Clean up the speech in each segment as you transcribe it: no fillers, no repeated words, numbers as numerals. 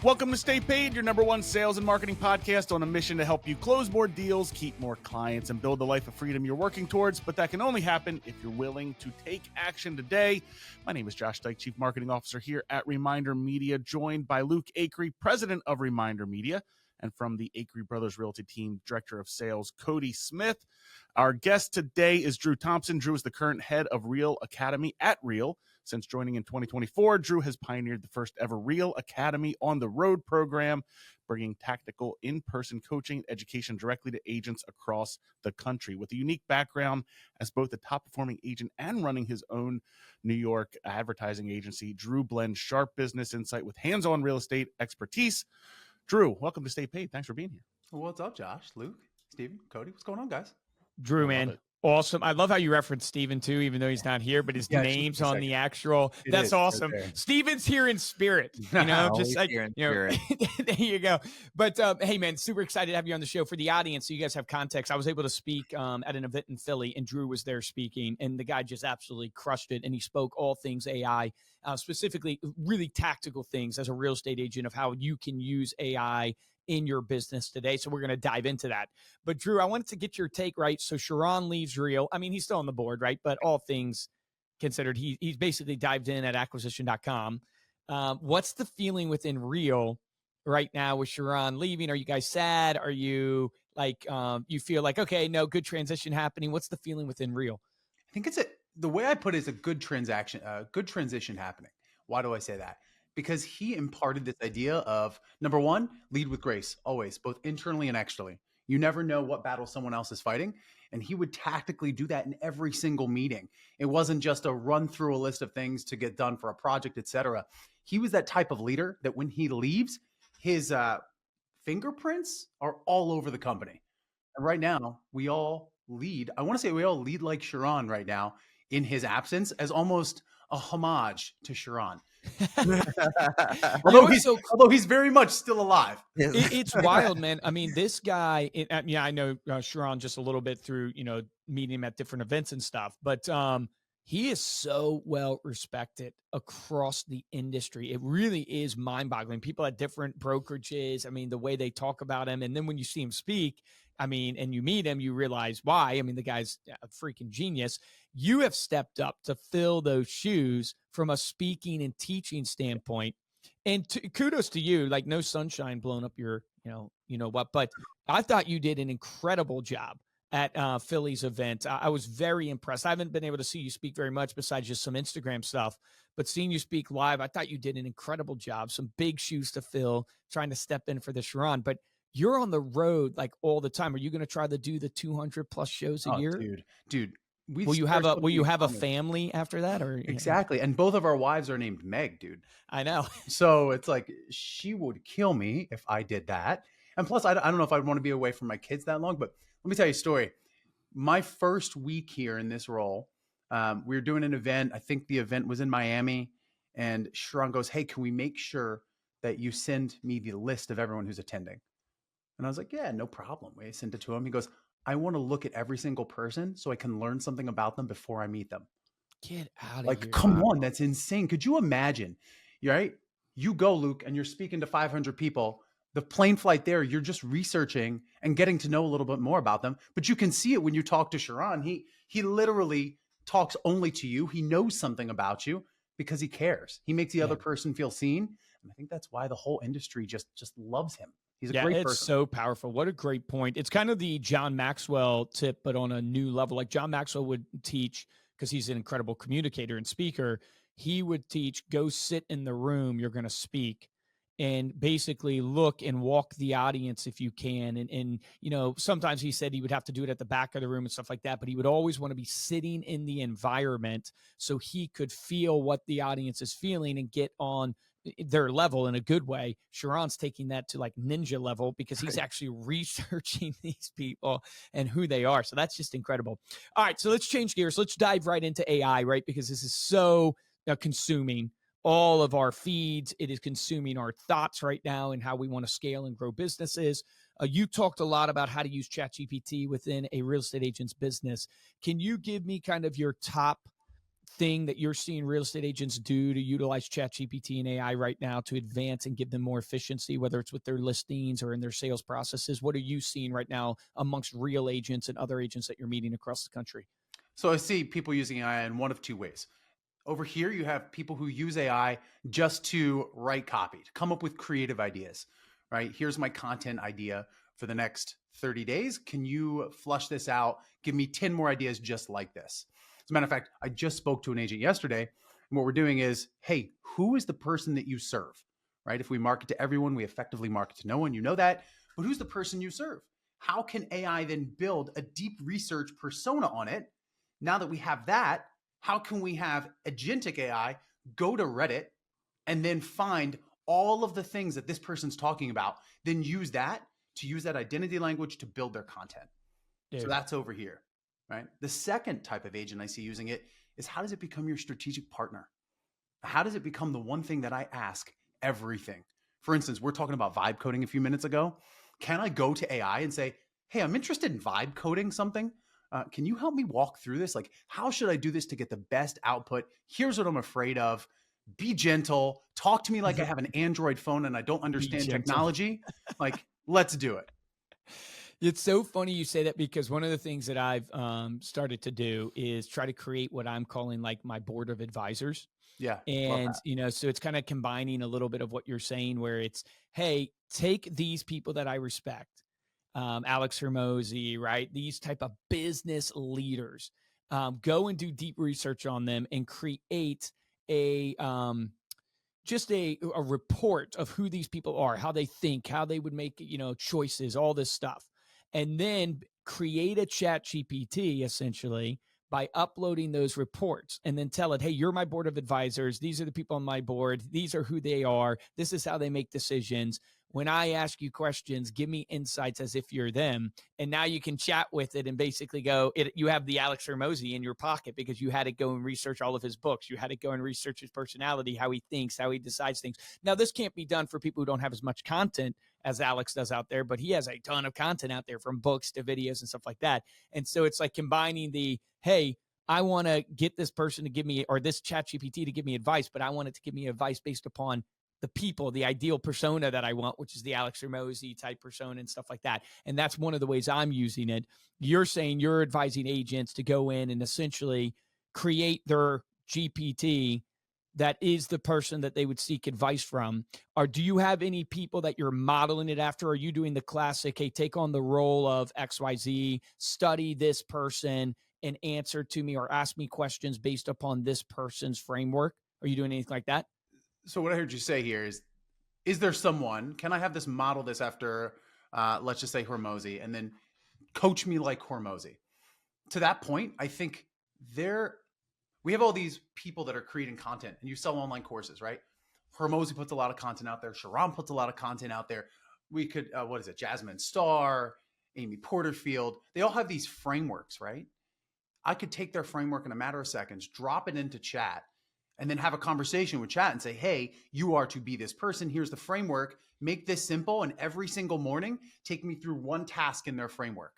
Welcome to Stay Paid, your number one sales and marketing podcast on a mission to help you close more deals, keep more clients, and build the life of freedom you're working towards. But that can only happen if you're willing to take action today. My name is Josh Dyke, Chief Marketing Officer here at Reminder Media, joined by Luke Acree, President of Reminder Media, and from the Acree Brothers Realty team, Director of Sales, Cody Smith. Our guest today is Drew Thompson. Drew is the current head of Real Academy at Real. Since joining in 2024, Drew has pioneered the first ever Real Academy on the Road program, bringing tactical in-person coaching and education directly to agents across the country. With a unique background as both a top-performing agent and running his own New York advertising agency, Drew blends sharp business insight with hands-on real estate expertise. Drew, welcome to Stay Paid. Thanks for being here. What's up, Josh, Luke, Steven, Cody? What's going on, guys? Drew, man. Awesome. I love how you reference Steven too, even though he's not here, but his name's on the actual. That's awesome. Steven's here in spirit, you know, just like, you know, there you go. But hey, man, super excited to have you on the show. For the audience, so you guys have context. I was able to speak at an event in Philly, and Drew was there speaking, and the guy just absolutely crushed it. And he spoke all things AI, specifically really tactical things as a real estate agent of how you can use AI in your business today. So we're going to dive into that. But Drew, I wanted to get your take, right? So Sharon leaves Real. I mean, he's still on the board, right? But all things considered, he's basically dived in at acquisition.com. What's the feeling within Real right now with Sharon leaving? Are you guys sad? Are you like, you feel like, okay, no, good transition happening? What's the feeling within Real? I think the way I put it is a good transition happening. Why do I say that? Because he imparted this idea of, number one, lead with grace, always, both internally and externally. You never know what battle someone else is fighting. And he would tactically do that in every single meeting. It wasn't just a run through a list of things to get done for a project, etc. He was that type of leader that when he leaves, his fingerprints are all over the company. And right now, we all lead. I want to say we all lead like Sharon right now in his absence, as almost a homage to Sharon. although he's very much still alive. It's wild, man. I mean, this guy, I know Sharon just a little bit through, you know, meeting him at different events and stuff, but he is so well respected across the industry. It really is mind boggling. People at different brokerages, I mean, the way they talk about him. And then when you see him speak, I mean, and you meet him, you realize why. I mean, the guy's a freaking genius. You have stepped up to fill those shoes from a speaking and teaching standpoint. And kudos to you, like no sunshine blowing up your, you know what, but I thought you did an incredible job at Philly's event. I was very impressed. I haven't been able to see you speak very much besides just some Instagram stuff, but seeing you speak live, I thought you did an incredible job. Some big shoes to fill, trying to step in for the Sharon, but you're on the road like all the time. Are you going to try to do the 200 plus shows a year? Dude. Will you have a family after that, or exactly? And both of our wives are named Meg, dude. I know. So it's like she would kill me if I did that. And plus, I don't know if I'd want to be away from my kids that long. But let me tell you a story. My first week here in this role, we were doing an event. I think the event was in Miami, and Sharon goes, "Hey, can we make sure that you send me the list of everyone who's attending?" And I was like, "Yeah, no problem." We sent it to him. He goes, "I want to look at every single person so I can learn something about them before I meet them." Get out of here. Like, come on, that's insane. Could you imagine? Right? You go, Luke, and you're speaking to 500 people. The plane flight there, you're just researching and getting to know a little bit more about them. But you can see it when you talk to Sharon. He literally talks only to you. He knows something about you because he cares. He makes the other person feel seen. And I think that's why the whole industry just loves him. He's a great person. It's so powerful. What a great point. It's kind of the John Maxwell tip, but on a new level. Like John Maxwell would teach, because he's an incredible communicator and speaker. He would teach, go sit in the room you're going to speak and basically look and walk the audience if you can. And, you know, sometimes he said he would have to do it at the back of the room and stuff like that, but he would always want to be sitting in the environment so he could feel what the audience is feeling and get on their level in a good way. Sharon's taking that to like ninja level because he's actually researching these people and who they are. So that's just incredible. All right, so let's change gears. Let's dive right into AI, right? Because this is so consuming all of our feeds. It is consuming our thoughts right now and how we want to scale and grow businesses. You talked a lot about how to use ChatGPT within a real estate agent's business. Can you give me kind of your top thing that you're seeing real estate agents do to utilize ChatGPT and AI right now to advance and give them more efficiency, whether it's with their listings or in their sales processes? What are you seeing right now amongst real agents and other agents that you're meeting across the country? So I see people using AI in one of two ways. Over here, you have people who use AI just to write copy, to come up with creative ideas, right? Here's my content idea for the next 30 days. Can you flush this out? Give me 10 more ideas just like this. As a matter of fact, I just spoke to an agent yesterday, and what we're doing is, hey, who is the person that you serve, right? If we market to everyone, we effectively market to no one. You know that, but who's the person you serve? How can AI then build a deep research persona on it? Now that we have that, how can we have agentic AI go to Reddit and then find all of the things that this person's talking about, then use that to use that identity language to build their content? Dude. So that's over here, right? The second type of agent I see using it is, how does it become your strategic partner? How does it become the one thing that I ask everything? For instance, we're talking about vibe coding a few minutes ago. Can I go to AI and say, hey, I'm interested in vibe coding something? Can you help me walk through this? Like, how should I do this to get the best output? Here's what I'm afraid of. Be gentle. Talk to me like I have an Android phone and I don't understand technology. Like, let's do it. It's so funny you say that, because one of the things that I've started to do is try to create what I'm calling like my board of advisors. Yeah. And, so it's kind of combining a little bit of what you're saying, where it's, hey, take these people that I respect. Alex Hermosi, right? These type of business leaders, go and do deep research on them and create a just a report of who these people are, how they think, how they would make, choices, all this stuff. And then create a chat GPT essentially by uploading those reports, and then tell it, hey, you're my board of advisors. These are the people on my board. These are who they are. This is how they make decisions. When I ask you questions, give me insights as if you're them. And now you can chat with it and basically go, you have the Alex Hermosi in your pocket because you had to go and research all of his books. You had to go and research his personality, how he thinks, how he decides things. Now, this can't be done for people who don't have as much content as Alex does out there, but he has a ton of content out there, from books to videos and stuff like that. And so it's like combining the, hey, I want to get this person to give me, or this chat GPT to give me advice, but I want it to give me advice based upon the people, the ideal persona that I want, which is the Alex Hermosi type persona and stuff like that. And that's one of the ways I'm using it. You're saying you're advising agents to go in and essentially create their GPT that is the person that they would seek advice from. Or do you have any people that you're modeling it after? Are you doing the classic, hey, take on the role of XYZ, study this person and answer to me or ask me questions based upon this person's framework? Are you doing anything like that? So what I heard you say here is there someone, can I have this model this after, let's just say Hormozy, and then coach me like Hormozy? To that point, I think we have all these people that are creating content, and you sell online courses, right? Hormozy puts a lot of content out there. Sharon puts a lot of content out there. We could, Jasmine Star, Amy Porterfield, they all have these frameworks, right? I could take their framework in a matter of seconds, drop it into chat, and then have a conversation with chat and say, hey, you are to be this person. Here's the framework. Make this simple. And every single morning, take me through one task in their framework.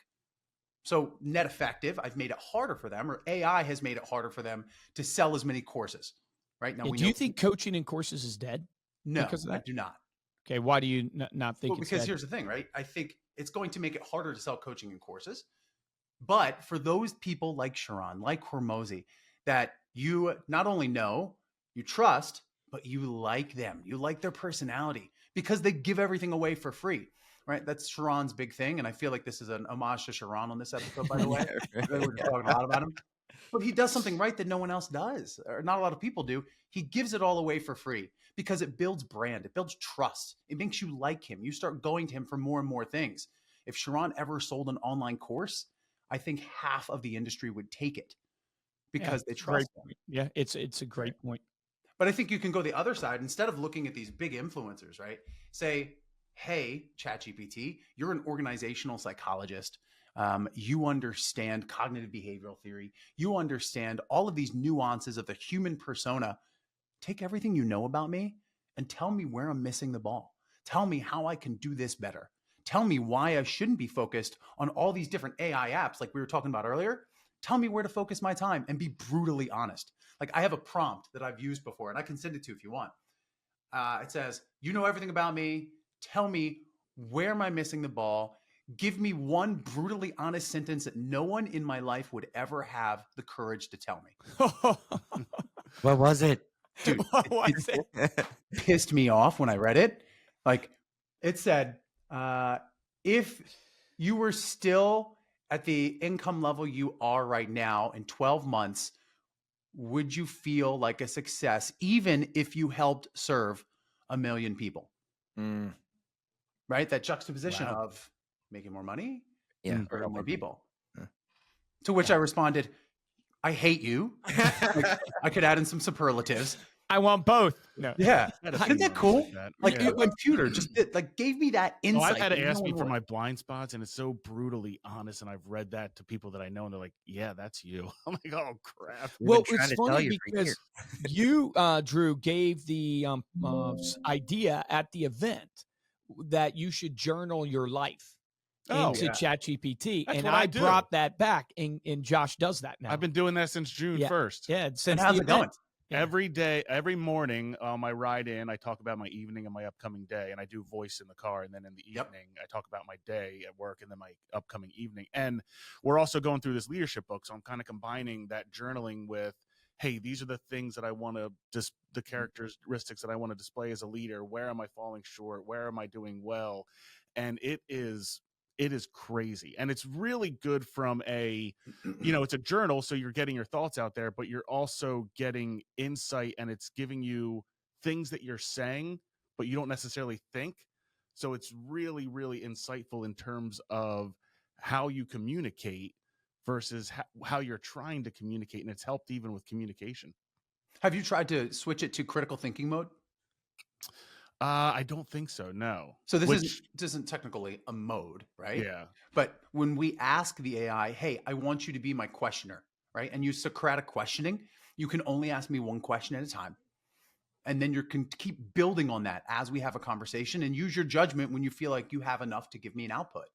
So net effective, I've made it harder for them, or AI has made it harder for them to sell as many courses, right? Now, do you think coaching in courses is dead? No, I do not. Okay. Why do you not think it's because dead? Here's the thing, right? I think it's going to make it harder to sell coaching in courses. But for those people like Sharon, like Hormozy, that you not only know, you trust, but you like them. You like their personality because they give everything away for free, right? That's Sharon's big thing. And I feel like this is an homage to Sharon on this episode, by the way. We're just talking a lot about him. But he does something right that no one else does, or not a lot of people do. He gives it all away for free because it builds brand. It builds trust. It makes you like him. You start going to him for more and more things. If Sharon ever sold an online course, I think half of the industry would take it because they trust him. Yeah, it's a great point. But I think you can go the other side. Instead of looking at these big influencers, right? Say, hey, ChatGPT, you're an organizational psychologist. You understand cognitive behavioral theory. You understand all of these nuances of the human persona. Take everything you know about me and tell me where I'm missing the ball. Tell me how I can do this better. Tell me why I shouldn't be focused on all these different AI apps like we were talking about earlier. Tell me where to focus my time and be brutally honest. Like I have a prompt that I've used before, and I can send it to you if you want. It says, you know everything about me. Tell me, where am I missing the ball? Give me one brutally honest sentence that no one in my life would ever have the courage to tell me. What was it? Dude, What was it? pissed me off when I read it. Like it said, if you were still at the income level you are right now in 12 months, would you feel like a success even if you helped serve 1 million people? Mm, Right? That juxtaposition Wow. of making more money yeah. or help more people. Yeah. To which I responded, I hate you. Like, I could add in some superlatives. I want both. No. Yeah. I had a few Isn't that moments cool? like that. Like Yeah. the computer just gave me that Oh, insight. I've had that to no ask me one for would. my blind spots, and it's so brutally honest. And I've read that to people that I know, and they're like, "Yeah, that's you." I'm like, "Oh crap." We've Well, been trying it's to tell funny you for because years. you, Drew, gave the idea at the event that you should journal your life Oh, into yeah. ChatGPT, That's and what I I do. brought that back, and Josh does that now. I've been doing that since June 1st. Yeah, And since how's the it going? event. Yeah. Every day, every morning, I ride in. I talk about my evening and my upcoming day, and I do voice in the car. And then in the Yep. evening, I talk about my day at work and then my upcoming evening. And we're also going through this leadership book, so I'm kind of combining that journaling with, hey, these are the things that I want to the characteristics that I want to display as a leader. Where am I falling short? Where am I doing well? And it is crazy, and it's really good from a it's a journal, so you're getting your thoughts out there, but you're also getting insight, and it's giving you things that you're saying but you don't necessarily think. So it's really, really insightful in terms of how you communicate versus how you're trying to communicate, and it's helped even with communication. Have you tried to switch it to critical thinking mode? I don't think so, no. So this Which, isn't technically a mode, right? yeah. But when we ask the AI, hey, I want you to be my questioner, right? And use Socratic questioning, you can only ask me one question at a time. And then you can keep building on that as we have a conversation, and use your judgment when you feel like you have enough to give me an output.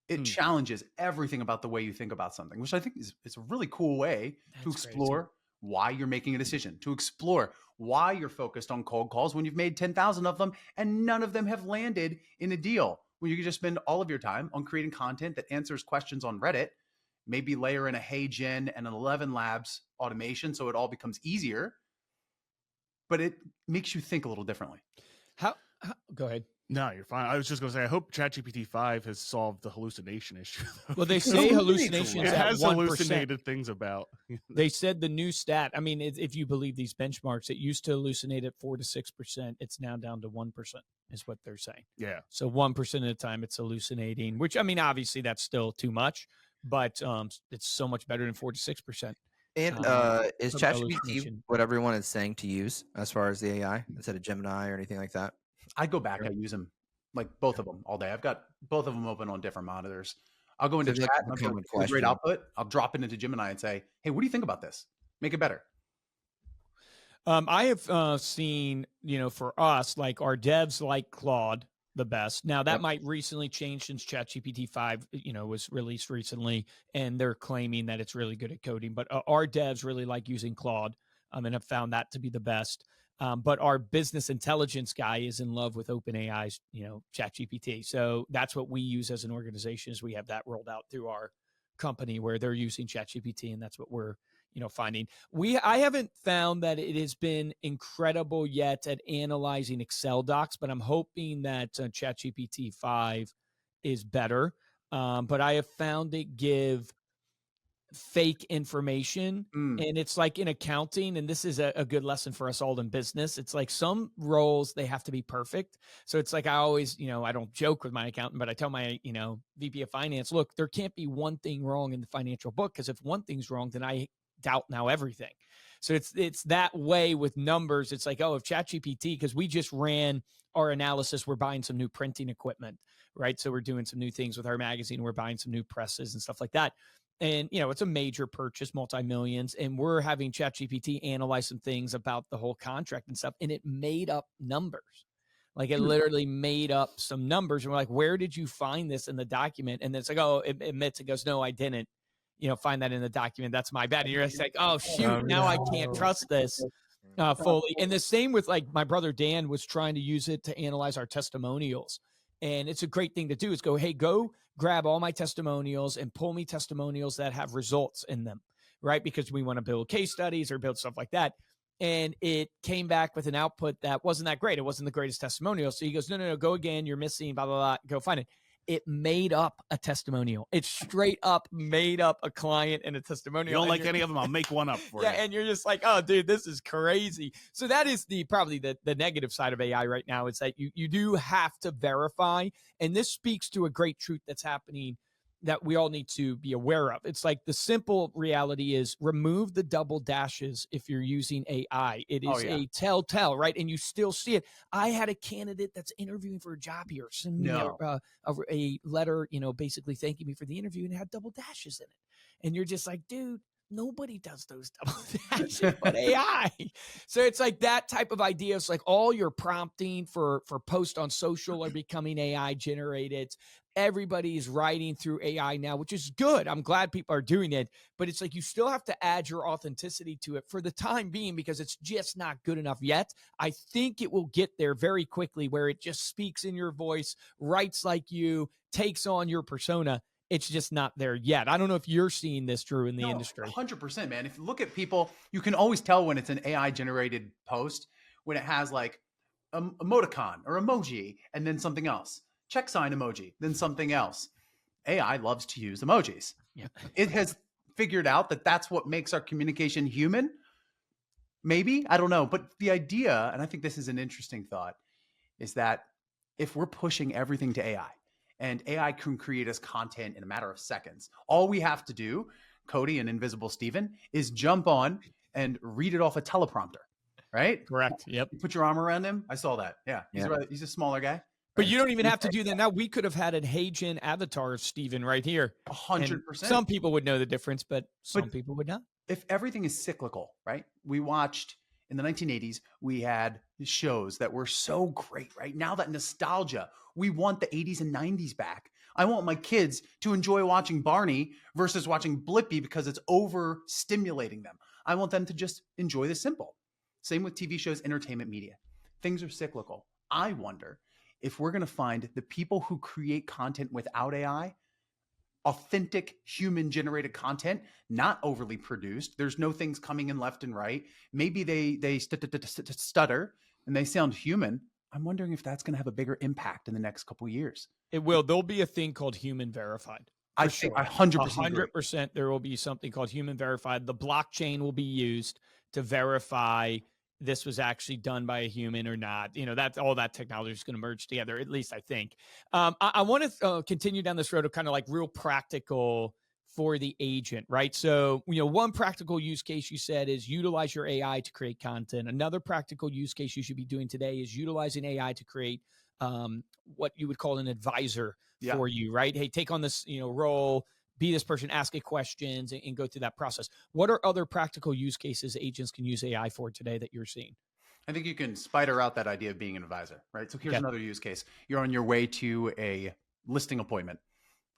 It challenges everything about the way you think about something, which I think it's a really cool way to explore why you're making a decision, to explore why you're focused on cold calls when you've made 10,000 of them and none of them have landed in a deal. When you can just spend all of your time on creating content that answers questions on Reddit, maybe layer in a HeyGen and an 11 Labs automation so it all becomes easier, but it makes you think a little differently. How go ahead. No, you're fine. I was just going to say, I hope ChatGPT 5 has solved the hallucination issue. Well, they say hallucinations it at has 1%. hallucinated things about. They said the new stat, I mean, if you believe these benchmarks, it used to hallucinate at 4 to 6%. It's now down to 1%, is what they're saying. Yeah. So 1% of the time it's hallucinating, which, I mean, obviously that's still too much, but it's so much better than 4 to 6%. And is of ChatGPT hallucination. what everyone is saying to use as far as the AI instead of Gemini or anything like that? I go back, I use them, like both of them all day. I've got both of them open on different monitors. I'll go into So chat, that's and a I'll common get a great question. output. I'll drop it into Gemini and say, hey, what do you think about this? Make it better. I have seen, for us, like our devs like Claude the best. Now that might recently change since ChatGPT 5, was released recently, and they're claiming that it's really good at coding. But our devs really like using Claude, and have found that to be the best. But our business intelligence guy is in love with OpenAI's, ChatGPT. So that's what we use as an organization. Is we have that rolled out through our company where they're using ChatGPT, and that's what we're finding. I haven't found that it has been incredible yet at analyzing Excel docs, but I'm hoping that ChatGPT 5 is better. But I have found it give fake information, and it's like in accounting, and this is a good lesson for us all in business. It's like some roles, they have to be perfect. So it's like I always, I don't joke with my accountant, but I tell my, VP of finance, look, there can't be one thing wrong in the financial book, because if one thing's wrong, then I doubt now everything. So it's that way with numbers. It's like, if ChatGPT, because we just ran our analysis, we're buying some new printing equipment, right? So we're doing some new things with our magazine. We're buying some new presses and stuff like that. And, it's a major purchase, multi-millions, and we're having ChatGPT analyze some things about the whole contract and stuff. And it made up numbers. Like it literally made up some numbers. And we're like, where did you find this in the document? And it's like, it admits, it goes, no, I didn't. find that in the document. That's my bad. And you're just like, oh shoot, now I can't no. trust this fully. And the same with like my brother Dan was trying to use it to analyze our testimonials. And it's a great thing to do is go grab all my testimonials and pull me testimonials that have results in them, right? Because we want to build case studies or build stuff like that. And it came back with an output that wasn't that great. It wasn't the greatest testimonial. So he goes, no, go again. You're missing, blah, blah, blah. Go find it. It made up a testimonial. It straight up made up a client and a testimonial. You don't like any of them? I'll make one up for you. Yeah, and you're just like, oh, dude, this is crazy. So that is probably the negative side of AI right now. Is that you do have to verify, and this speaks to a great truth that's happening that we all need to be aware of. It's like the simple reality is remove the double dashes if you're using AI. It is a telltale, right? And you still see it. I had a candidate that's interviewing for a job here send me a letter, basically thanking me for the interview, and it had double dashes in it. And you're just like, dude, nobody does those double dashes but AI. So it's like that type of idea. It's like all your prompting for posts on social are becoming AI generated. Everybody's writing through AI now, which is good. I'm glad people are doing it, but it's like you still have to add your authenticity to it for the time being because it's just not good enough yet. I think it will get there very quickly where it just speaks in your voice, writes like you, takes on your persona. It's just not there yet. I don't know if you're seeing this, Drew, in the industry. 100%, man. If you look at people, you can always tell when it's an AI generated post, when it has like emoticon or emoji and then something else. Check sign emoji, then something else. AI loves to use emojis. Yeah. It has figured out that that's what makes our communication human. Maybe, I don't know. But the idea, and I think this is an interesting thought, is that if we're pushing everything to AI and AI can create us content in a matter of seconds, all we have to do, Cody and Invisible Steven, is jump on and read it off a teleprompter, right? Correct. Yep. You put your arm around him. I saw that. Yeah. He's a smaller guy. But you don't even have to do that now. We could have had a Hey-Gen avatar of Steven right here. 100%. Some people would know the difference, but some people would not. If everything is cyclical, right? We watched in the 1980s, we had shows that were so great, right? Now that nostalgia, we want the 80s and 90s back. I want my kids to enjoy watching Barney versus watching Blippi because it's overstimulating them. I want them to just enjoy the simple. Same with TV shows, entertainment media. Things are cyclical. I wonder if we're going to find the people who create content without AI, authentic human generated content, not overly produced. There's no things coming in left and right. Maybe they stutter and they sound human. I'm wondering if that's going to have a bigger impact in the next couple of years. It will. There'll be a thing called human verified. I think 100%. 100% there will be something called human verified. The blockchain will be used to verify this was actually done by a human or not. That's all that technology is going to merge together, at least I think. I want to continue down this road of kind of like real practical for the agent, right? So, one practical use case you said is utilize your AI to create content. Another practical use case you should be doing today is utilizing AI to create what you would call an advisor for you, right? Hey, take on this, role, be this person, ask it questions and go through that process. What are other practical use cases agents can use AI for today that you're seeing? I think you can spider out that idea of being an advisor, right? So here's another use case. You're on your way to a listing appointment.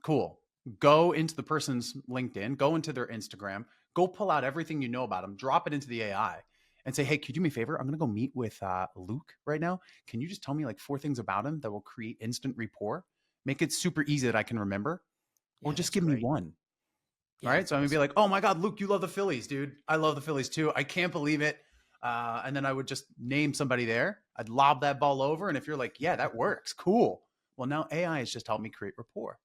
Cool. Go into the person's LinkedIn, go into their Instagram, go pull out everything you know about them, drop it into the AI and say, hey, could you do me a favor? I'm going to go meet with Luke right now. Can you just tell me like 4 things about him that will create instant rapport? Make it super easy that I can remember. Or just give me one. All right. So I'm going to be like, oh my God, Luke, you love the Phillies, dude. I love the Phillies too. I can't believe it. And then I would just name somebody there. I'd lob that ball over. And if you're like, yeah, that works. Cool. Well, now AI has just helped me create rapport.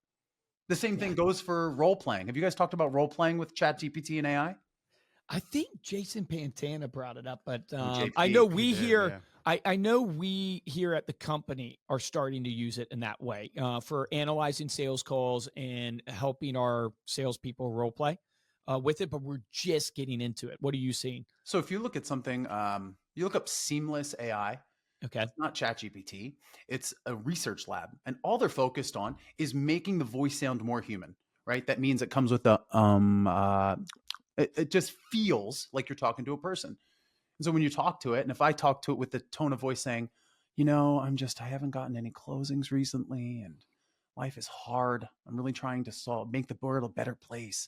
The same thing goes for role playing. Have you guys talked about role playing with ChatGPT and AI? I think Jason Pantana brought it up, but I know we here. I know we here at the company are starting to use it in that way for analyzing sales calls and helping our salespeople role play with it, but we're just getting into it. What are you seeing? So if you look at something, you look up Seamless AI. Okay. It's not ChatGPT. It's a research lab. And all they're focused on is making the voice sound more human, right? That means it comes with the, it just feels like you're talking to a person. And so when you talk to it, and if I talk to it with the tone of voice saying, I haven't gotten any closings recently and life is hard. I'm really trying to make the world a better place.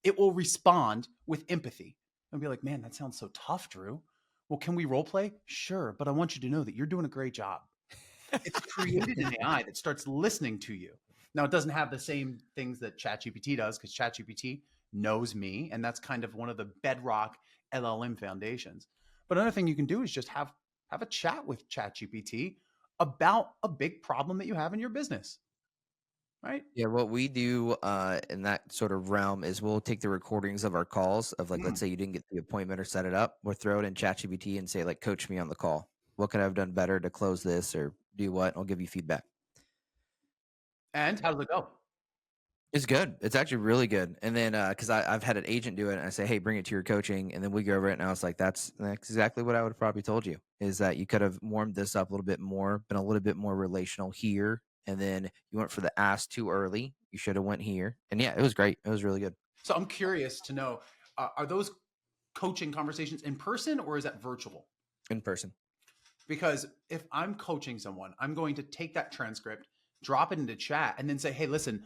it will respond with empathy and be like, man, that sounds so tough, Drew. Well, can we role play? Sure, but I want you to know that you're doing a great job. It's created an AI that starts listening to you. Now, it doesn't have the same things that ChatGPT does, because ChatGPT knows me, and that's kind of one of the bedrock LLM foundations. But another thing you can do is just have a chat with ChatGPT about a big problem that you have in your business, right? Yeah, what we do in that sort of realm is we'll take the recordings of our calls of like, let's say you didn't get the appointment or set it up. We'll throw it in ChatGPT and say, like, coach me on the call. What could I have done better to close this or do what? I'll give you feedback. And how does it go? It's good. It's actually really good. And then because I've had an agent do it and I say, hey, bring it to your coaching. And then we go over it and I was like, that's exactly what I would have probably told you, is that you could have warmed this up a little bit more, been a little bit more relational here. And then you went for the ask too early. You should have went here. And yeah, it was great. It was really good. So I'm curious to know, are those coaching conversations in person or is that virtual? In person. Because if I'm coaching someone, I'm going to take that transcript, drop it into chat, and then say, hey, listen,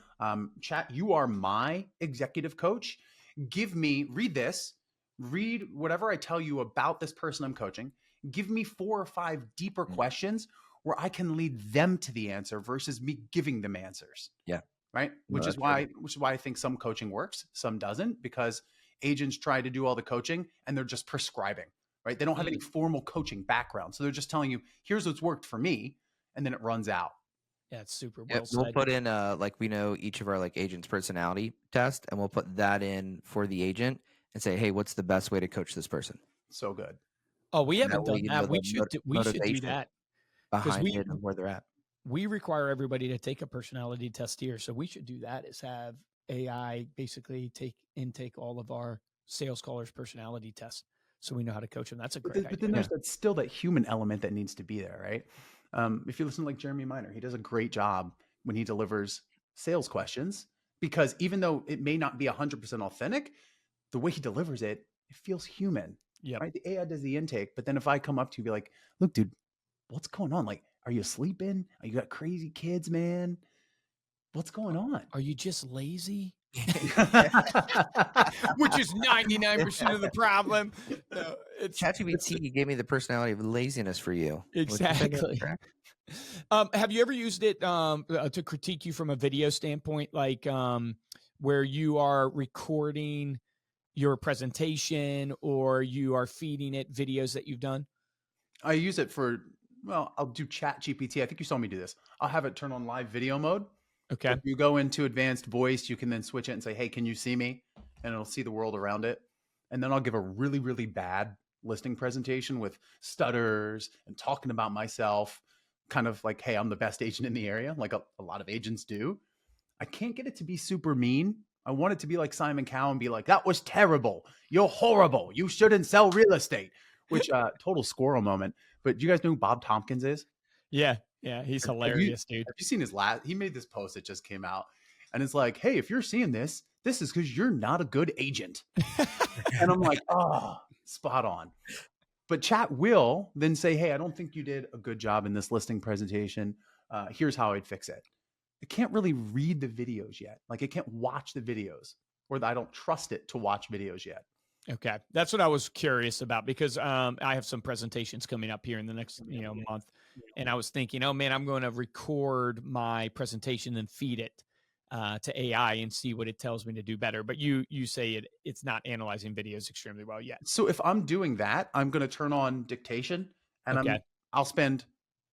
chat, you are my executive coach. Read this, read whatever I tell you about this person I'm coaching. Give me 4 or 5 deeper questions where I can lead them to the answer versus me giving them answers. Yeah. Right. Which is why I think some coaching works, some doesn't, because agents try to do all the coaching and they're just prescribing, right? They don't have any formal coaching background. So they're just telling you, here's what's worked for me. And then it runs out. Yeah, it's super well said. We'll put in like, we know each of our like agents' personality test, and we'll put that in for the agent and say, hey, what's the best way to coach this person? So good. Oh, we haven't way done you that. know We the should do motivation that. behind it and where they're at. We require everybody to take a personality test here. So we should do that, is have AI basically take all of our sales callers' personality tests so we know how to coach them. That's a great idea. But then there's still that human element that needs to be there, right? If you listen to like Jeremy Miner, he does a great job when he delivers sales questions, because even though it may not be 100% authentic, the way he delivers it, it feels human. Yeah. Right. The AI does the intake, but then if I come up to you and be like, look, dude, what's going on? Like, are you sleeping? Are you got crazy kids, man? What's going on? Are you just lazy? Which is 99% of the problem. No, ChatGPT gave me the personality of laziness for you. Exactly. Have you ever used it to critique you from a video standpoint, like where you are recording your presentation or you are feeding it videos that you've done? I use it for, well, I'll do ChatGPT. I think you saw me do this. I'll have it turn on live video mode. Okay. If you go into advanced voice, you can then switch it and say, hey, can you see me? And it'll see the world around it. And then I'll give a really, really bad listing presentation with stutters and talking about myself, kind of like, hey, I'm the best agent in the area, like a lot of agents do. I can't get it to be super mean. I want it to be like Simon Cowell and be like, that was terrible. You're horrible. You shouldn't sell real estate, which total squirrel moment. But do you guys know who Bob Tompkins is? Yeah. Yeah. He's hilarious, dude. Have you seen his he made this post that just came out and it's like, hey, if you're seeing this is because you're not a good agent. And I'm like, oh, spot on. But chat will then say, hey, I don't think you did a good job in this listing presentation. Here's how I'd fix it. It can't really read the videos yet. Like, it can't watch the videos, or I don't trust it to watch videos yet. Okay. That's what I was curious about, because I have some presentations coming up here in the next month. And I was thinking, oh man, I'm going to record my presentation and feed it to AI and see what it tells me to do better. But you say it's not analyzing videos extremely well yet. So if I'm doing that, I'm going to turn on dictation and I'll spend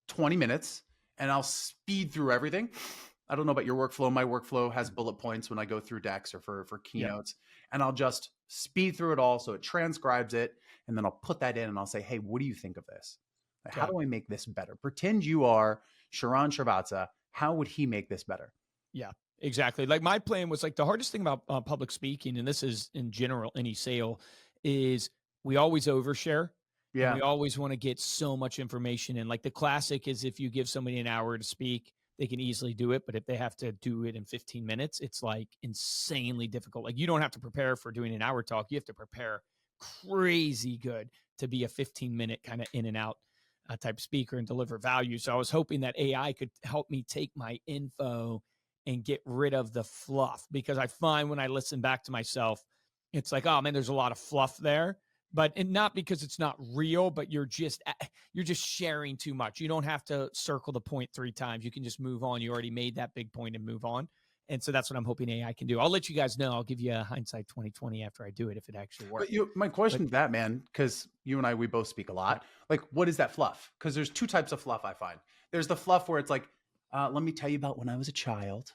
20 minutes and I'll speed through everything. I don't know about your workflow. My workflow has bullet points when I go through decks or for keynotes, and I'll just speed through it all. So it transcribes it, and then I'll put that in and I'll say, hey, what do you think of this? How do I make this better? Pretend you are Sharon Srivatsa. How would he make this better? Yeah, exactly. Like, my plan was, like, the hardest thing about public speaking, and this is in general, any sale, is we always overshare. Yeah. We always want to get so much information in. Like, the classic is, if you give somebody an hour to speak, they can easily do it. But if they have to do it in 15 minutes, it's like insanely difficult. Like, you don't have to prepare for doing an hour talk. You have to prepare crazy good to be a 15-minute kind of in and out type speaker and deliver value. So I was hoping that AI could help me take my info and get rid of the fluff, because I find when I listen back to myself, it's like, oh man, there's a lot of fluff there. But and not because it's not real, but you're just sharing too much. You don't have to circle the point 3 times. You can just move on. You already made that big point and move on. And so that's what I'm hoping AI can do. I'll let you guys know. I'll give you a hindsight 2020 after I do it if it actually works. But my question to that, man, because you and I, we both speak a lot. Like, what is that fluff? Because there's 2 types of fluff I find. There's the fluff where it's like, let me tell you about when I was a child.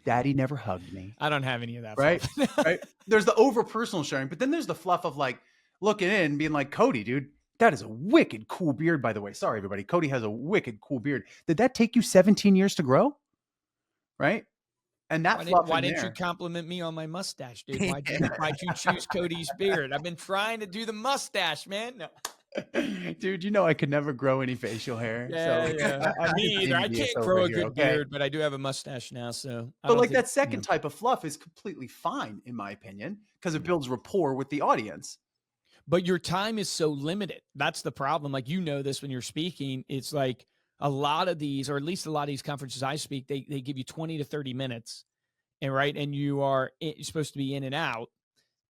Daddy never hugged me. I don't have any of that. Right? Right. There's the over personal sharing, but then there's the fluff of like looking in and being like, Cody, dude, that is a wicked cool beard, by the way. Sorry, everybody. Cody has a wicked cool beard. Did that take you 17 years to grow? Right? And that why didn't you compliment me on my mustache, dude? Why'd you choose Cody's beard? I've been trying to do the mustache, man. No. Dude, you know I could never grow any facial hair. Yeah. Me either. I can't grow a good beard, but I do have a mustache now. So, but like that second type of fluff is completely fine, in my opinion, because it builds rapport with the audience. But your time is so limited. That's the problem. Like, you know this when you're speaking. It's like a lot of these, or at least a lot of these conferences I speak, they give you 20 to 30 minutes, and you're supposed to be in and out.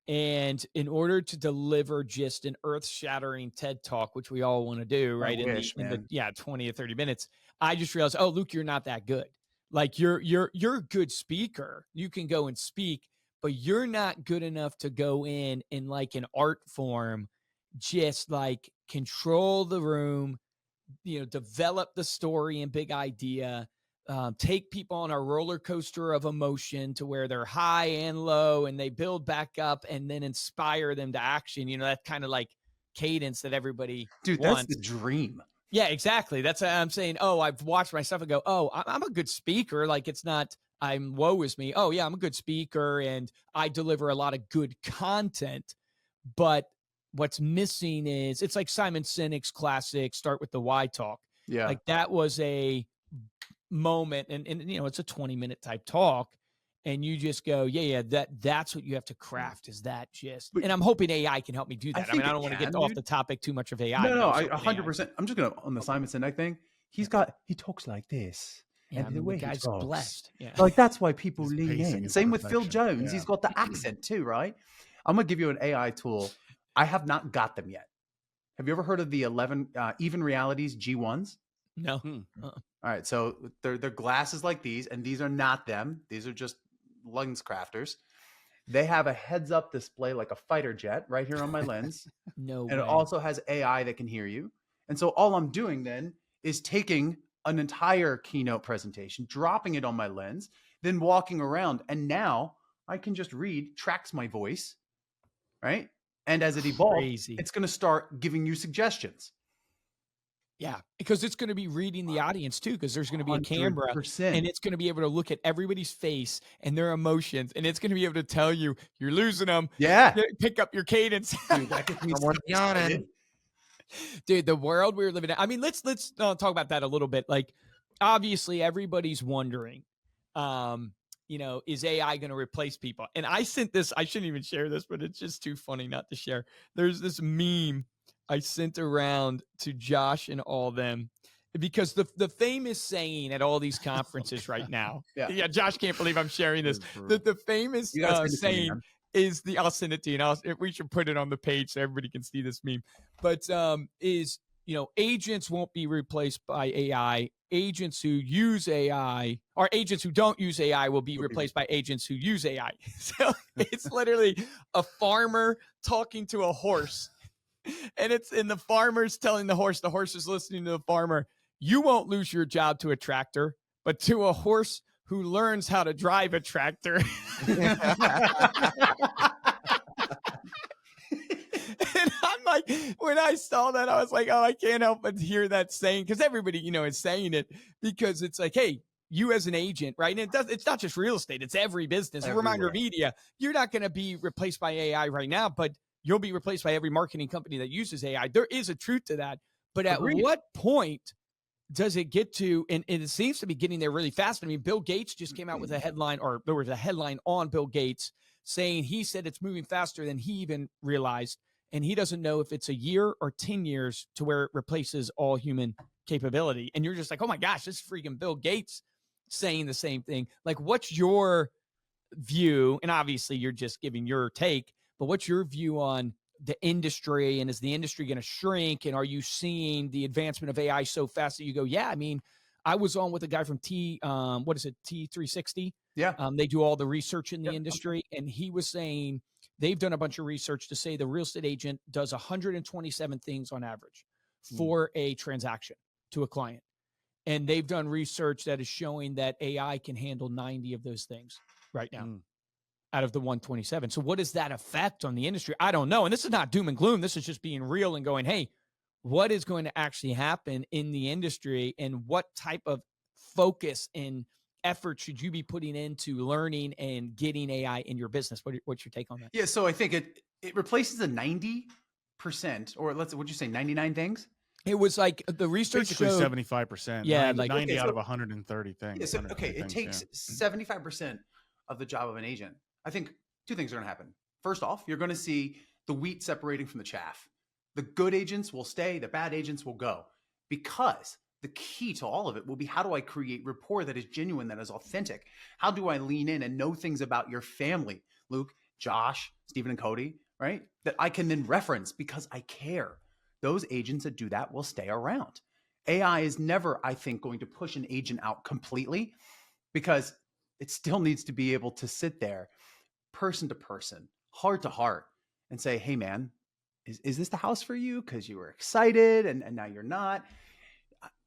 And in order to deliver just an earth-shattering TED Talk, which we all want to do, right? In the 20 or 30 minutes, I just realized, oh, Luke, you're not that good. Like, you're a good speaker. You can go and speak, but you're not good enough to go in like an art form, just like control the room, develop the story and big idea, take people on a roller coaster of emotion to where they're high and low and they build back up and then inspire them to action. That kind of like cadence that everybody wants. That's the dream. Yeah, exactly. That's what I'm saying. Oh, I've watched myself and go, oh, I'm a good speaker. Like, it's not, woe is me. Oh yeah, I'm a good speaker and I deliver a lot of good content, but what's missing is, it's like Simon Sinek's classic Start with the Why talk. Yeah. Like, that was a moment and it's a 20-minute type talk, and you just go, that's what you have to craft, is that just, and I'm hoping AI can help me do that. I don't want to get off the topic too much of AI. No, I 100%. I'm just going to, on the Simon Sinek thing, he talks like this. Yeah, and the guy's blessed. Yeah. Like, that's why people lean in. Same with Phil Jones. Yeah. He's got the accent too, right? I'm going to give you an AI tool. I have not got them yet. Have you ever heard of the 11 Even Realities G1s? No. All right. So they're glasses like these, and these are not them. These are just lens crafters. They have a heads up display like a fighter jet right here on my lens. No. And it also has AI that can hear you. And so all I'm doing then is taking an entire keynote presentation, dropping it on my lens, then walking around. And now I can just tracks my voice, right? And as it evolves, it's going to start giving you suggestions. Yeah, because it's going to be reading the audience too, because there's going to be a camera 100%. And it's going to be able to look at everybody's face and their emotions, and it's going to be able to tell you you're losing them. Yeah. Pick up your cadence. Dude, that gets me started. Dude, the world we're living in. I mean, let's talk about that a little bit. Like, obviously, everybody's wondering, is AI going to replace people? And I sent this, I shouldn't even share this, but it's just too funny not to share. There's this meme I sent around to Josh and all them, because the famous saying at all these conferences right now. Yeah, Josh can't believe I'm sharing this. The famous saying is I'll send it to you, and we should put it on the page so everybody can see this meme. But agents won't be replaced by AI. Agents who use AI, or agents who don't use AI, will be replaced by agents who use AI. So it's literally a farmer talking to a horse. And the farmer's telling the horse is listening to the farmer, you won't lose your job to a tractor, but to a horse who learns how to drive a tractor. And I'm like, when I saw that, I was like, oh, I can't help but hear that saying, because everybody, is saying it, because it's like, hey, you as an agent, right? And it's not just real estate, it's every business. Everywhere. Reminder Media, you're not going to be replaced by AI right now, but you'll be replaced by every marketing company that uses AI. There is a truth to that. But at what point does it get to, and it seems to be getting there really fast. I mean, Bill Gates just came out with a headline, or there was a headline on Bill Gates saying he said it's moving faster than he even realized. And he doesn't know if it's a year or 10 years to where it replaces all human capability. And you're just like, oh my gosh, this is freaking Bill Gates saying the same thing. Like, what's your view? And obviously you're just giving your take, but what's your view on the industry, and is the industry going to shrink? And are you seeing the advancement of AI so fast that you go, yeah, I mean, I was on with a guy from T360. Yeah. They do all the research in the Yep. industry. And he was saying they've done a bunch of research to say the real estate agent does 127 things on average for a transaction to a client. And they've done research that is showing that AI can handle 90 of those things right now out of the 127. So what is that effect on the industry? I don't know. And this is not doom and gloom. This is just being real and going, hey, what is going to actually happen in the industry, and what type of focus and effort should you be putting into learning and getting AI in your business? What's your take on that? Yeah. So I think it replaces a 90%, or what'd you say, 99 things? It was like the research Basically showed 75%. Yeah, 90 out of 130 things. Yeah, so, 130 it things, takes 75% of the job of an agent. I think two things are going to happen. First off, you're going to see the wheat separating from the chaff. The good agents will stay, the bad agents will go, because the key to all of it will be, how do I create rapport that is genuine, that is authentic? How do I lean in and know things about your family, Luke, Josh, Stephen, and Cody, right? That I can then reference because I care. Those agents that do that will stay around. AI is never, I think, going to push an agent out completely, because it still needs to be able to sit there person to person, heart to heart, and say, hey, man, is this the house for you? Because you were excited and now you're not.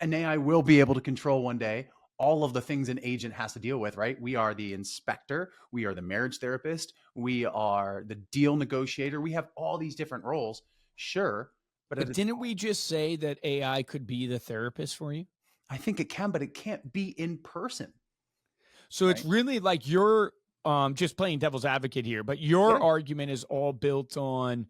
An AI will be able to control one day all of the things an agent has to deal with, right? We are the inspector. We are the marriage therapist. We are the deal negotiator. We have all these different roles. Sure. But didn't we just say that AI could be the therapist for you? I think it can, but it can't be in person. So it's really like you're just playing devil's advocate here, but your argument is all built on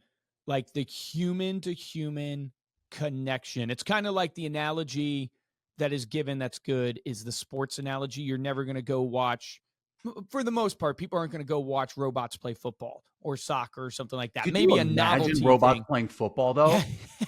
like the human to human connection. It's kind of like the analogy that is given that's good is the sports analogy. You're never going to go watch, for the most part, people aren't going to go watch robots play football or soccer or something like that. Could Maybe you a novelty imagine robots thing. playing football though?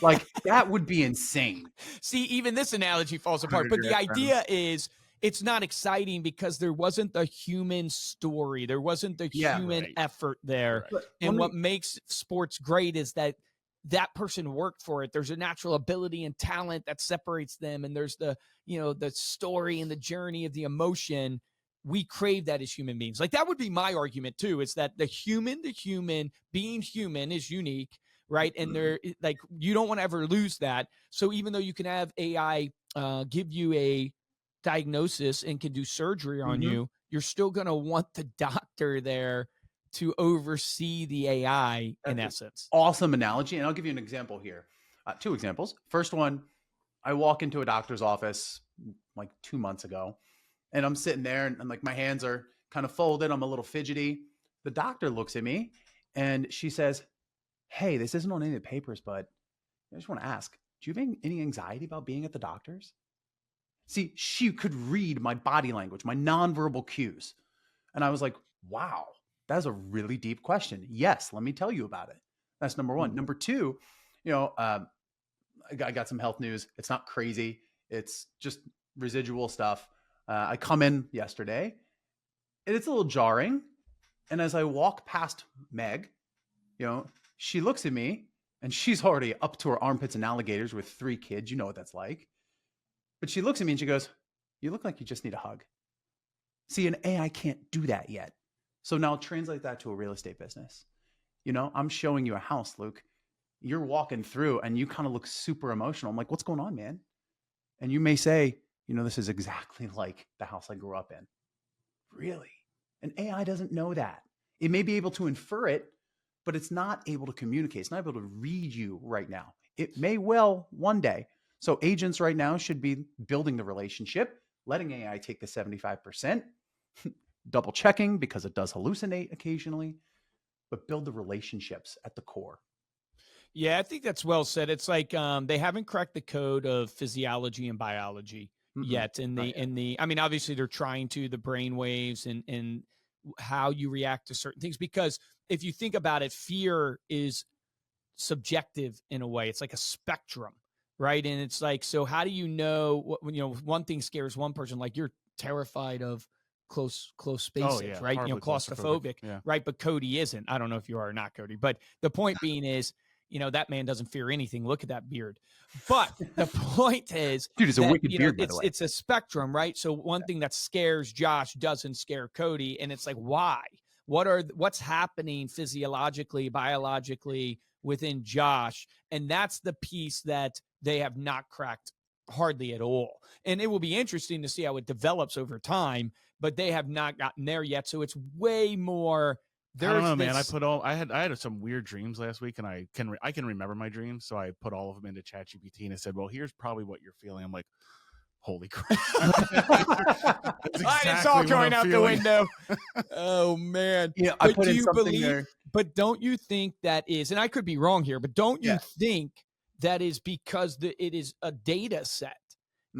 Like that would be insane. See, even this analogy falls apart. But the idea is it's not exciting because there wasn't the human story. There wasn't the human effort there. Right. And what makes sports great is that that person worked for it. There's a natural ability and talent that separates them. And there's the, the story and the journey of the emotion. We crave that as human beings. Like that would be my argument too, is that the human to human being human is unique. Right. And they're like, you don't want to ever lose that. So even though you can have AI give you a diagnosis and can do surgery on you, you're still going to want the doctor there to oversee the AI in essence. Awesome analogy. And I'll give you an example here. Two examples. First one, I walk into a doctor's office like 2 months ago, and I'm sitting there and like my hands are kind of folded. I'm a little fidgety. The doctor looks at me and she says, hey, this isn't on any of the papers, but I just want to ask, do you have any anxiety about being at the doctor's? See, she could read my body language, my nonverbal cues. And I was like, wow, that's a really deep question. Yes, let me tell you about it. That's number one. Number two, I got some health news. It's not crazy. It's just residual stuff. I come in yesterday and it's a little jarring. And as I walk past Meg, she looks at me and she's already up to her armpits in alligators with 3 kids. You know what that's like. But she looks at me and she goes, you look like you just need a hug. See, an AI can't do that yet. So now translate that to a real estate business. I'm showing you a house, Luke. You're walking through and you kind of look super emotional. I'm like, what's going on, man? And you may say, this is exactly like the house I grew up in. Really? And AI doesn't know that. It may be able to infer it, but it's not able to communicate. It's not able to read you right now. It may well one day. So agents right now should be building the relationship, letting AI take the 75%, double checking because it does hallucinate occasionally, but build the relationships at the core. Yeah, I think that's well said. It's like they haven't cracked the code of physiology and biology yet. I mean, obviously they're trying to, the brain waves and how you react to certain things, because if you think about it, fear is subjective in a way. It's like a spectrum, right? And it's like, so how do you know one thing scares one person, like you're terrified of close spaces, right? You know, claustrophobic, right? But Cody isn't. I don't know if you are or not, Cody. But the point being is, you know, that man doesn't fear anything. Look at that beard. But the point is, dude, it's a wicked beard, by the way. It's a spectrum, right? So one thing that scares Josh doesn't scare Cody, and it's like, why? What's happening physiologically, biologically within Josh? And that's the piece that they have not cracked hardly at all. And it will be interesting to see how it develops over time, but they have not gotten there yet. So it's way more. I don't know, man. I had some weird dreams last week, and I can remember my dreams. So I put all of them into ChatGPT, and I said, well, here's probably what you're feeling. I'm like, holy crap. It's all going out the window. Oh man. Yeah, I put in something there. But don't you think that is, and I could be wrong here, but don't you think that is because it is a data set,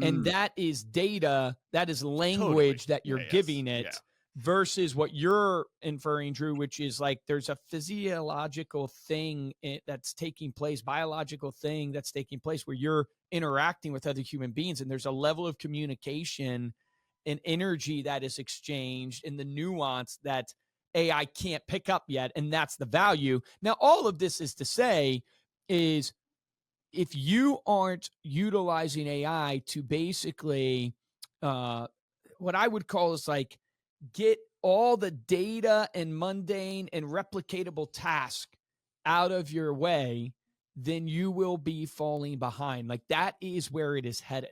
and that is data, that is language that you're giving it versus what you're inferring, Drew, which is like there's a physiological thing that's taking place, biological thing that's taking place where you're interacting with other human beings, and there's a level of communication and energy that is exchanged in the nuance that AI can't pick up yet, and that's the value. Now, all of this is to say is if you aren't utilizing AI to basically what I would call is like get all the data and mundane and replicatable task out of your way, then you will be falling behind. Like that is where it is headed.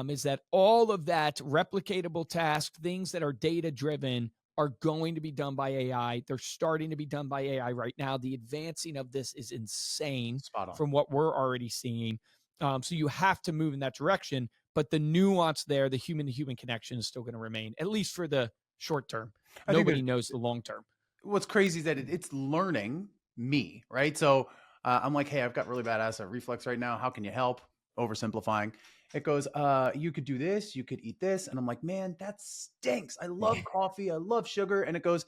Is that all of that replicatable task, things that are data driven are going to be done by AI. They're starting to be done by AI right now. The advancing of this is insane from what we're already seeing. So you have to move in that direction, but the nuance there, the human to human connection is still going to remain, at least for the short term. Nobody knows the long term. What's crazy is that it's learning me, right? So I'm like, hey, I've got really bad acid reflux right now. How can you help? Oversimplifying. It goes, you could do this, you could eat this. And I'm like, man, that stinks. I love coffee. I love sugar. And it goes,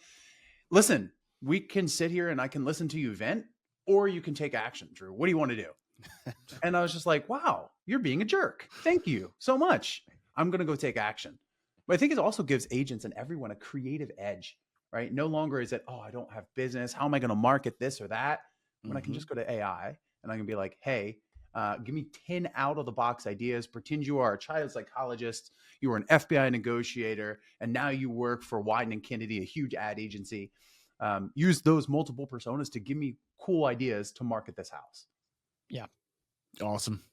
listen, we can sit here and I can listen to you vent, or you can take action, Drew. What do you want to do? And I was just like, wow, you're being a jerk. Thank you so much. I'm going to go take action. But I think it also gives agents and everyone a creative edge, right? No longer is it, oh, I don't have business. How am I going to market this or that? When I can just go to AI and I can be like, hey, give me 10 out of the box ideas. Pretend you are a child psychologist. You are an FBI negotiator. And now you work for Wyden and Kennedy, a huge ad agency. Use those multiple personas to give me cool ideas to market this house. Yeah. Awesome.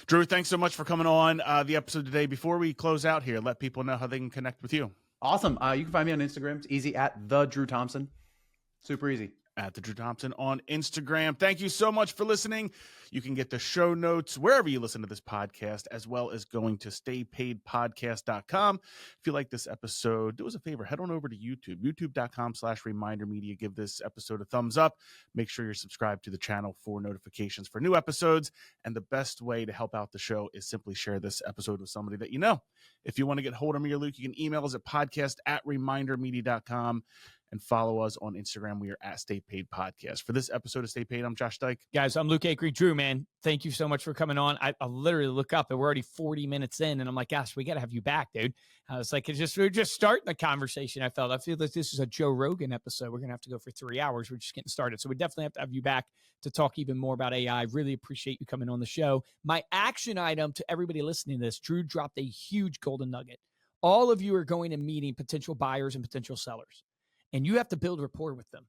Drew, thanks so much for coming on the episode today. Before we close out here, let people know how they can connect with you. Awesome. You can find me on Instagram. It's easy at the Drew Thompson. Super easy. At the Drew Thompson on Instagram. Thank you so much for listening. You can get the show notes wherever you listen to this podcast, as well as going to staypaidpodcast.com. If you like this episode, do us a favor, head on over to YouTube, youtube.com/reminder media. Give this episode a thumbs up. Make sure you're subscribed to the channel for notifications for new episodes. And the best way to help out the show is simply share this episode with somebody that you know. If you want to get hold of me or Luke, you can email us at podcast@remindermedia.com. And follow us on Instagram. We are at Stay Paid Podcast. For this episode of Stay Paid, I'm Josh Dyke. Guys, I'm Luke Acree. Drew, man, thank you so much for coming on. I literally look up and we're already 40 minutes in, and I'm like, gosh, we got to have you back, dude. It's like, we're just starting the conversation. I feel like this is a Joe Rogan episode. We're going to have to go for 3 hours. We're just getting started. So we definitely have to have you back to talk even more about AI. I really appreciate you coming on the show. My action item to everybody listening to this, Drew dropped a huge golden nugget. All of you are going and meeting potential buyers and potential sellers, and you have to build rapport with them.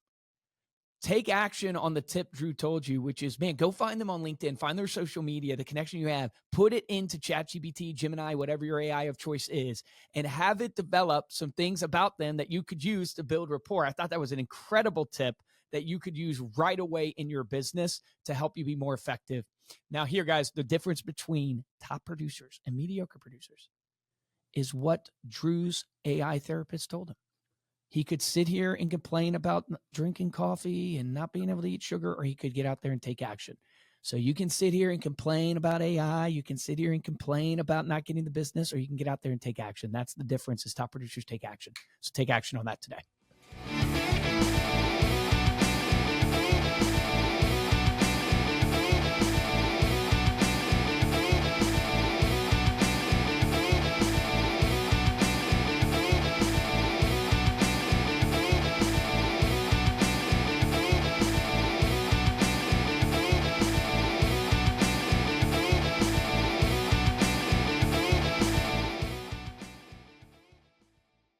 Take action on the tip Drew told you, which is, man, go find them on LinkedIn, find their social media, the connection you have, put it into ChatGPT, Gemini, whatever your AI of choice is, and have it develop some things about them that you could use to build rapport. I thought that was an incredible tip that you could use right away in your business to help you be more effective. Now here, guys, the difference between top producers and mediocre producers is what Drew's AI therapist told him. He could sit here and complain about drinking coffee and not being able to eat sugar, or he could get out there and take action. So you can sit here and complain about AI. You can sit here and complain about not getting the business, or you can get out there and take action. That's the difference, is top producers take action. So take action on that today.